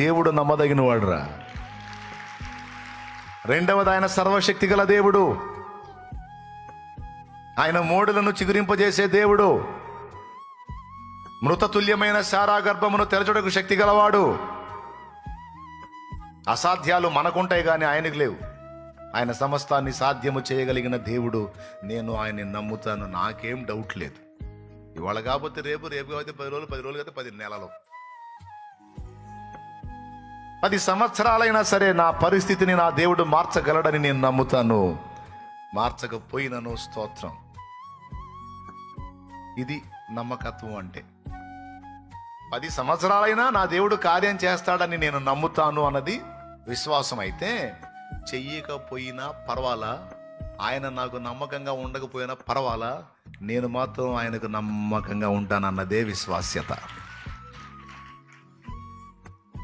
దేవుడు నమ్మదగిన వాడురా. రెండవది, ఆయన సర్వశక్తి గల దేవుడు. ఆయన మోడులను చిగురింపజేసే దేవుడు. మృతతుల్యమైన శారా గర్భమును తెరచుటకు శక్తి గలవాడు. అసాధ్యాలు మనకుంటాయి కానీ ఆయనకు లేవు. ఆయన సమస్తాన్ని సాధ్యము చేయగలిగిన దేవుడు. నేను ఆయన్ని నమ్ముతాను, నాకేం డౌట్ లేదు. ఇవాళ కాకపోతే రేపు, రేపు కాకపోతే 10 రోజులు, 10 రోజులు కాకపోతే 10 నెలలు, 10 సంవత్సరాలైనా సరే నా పరిస్థితిని నా దేవుడు మార్చగలడని నేను నమ్ముతాను. మార్చకపోయినను స్తోత్రం. ఇది నమ్మకత్వం అంటే. 10 సంవత్సరాలైనా నా దేవుడు కార్యం చేస్తాడని నేను నమ్ముతాను అన్నది విశ్వాసం. అయితే చెయ్యకపోయినా పర్వాలా, ఆయన నాకు నమ్మకంగా ఉండకపోయినా పర్వాలా, నేను మాత్రం ఆయనకు నమ్మకంగా ఉంటానన్నదే విశ్వాస్యత.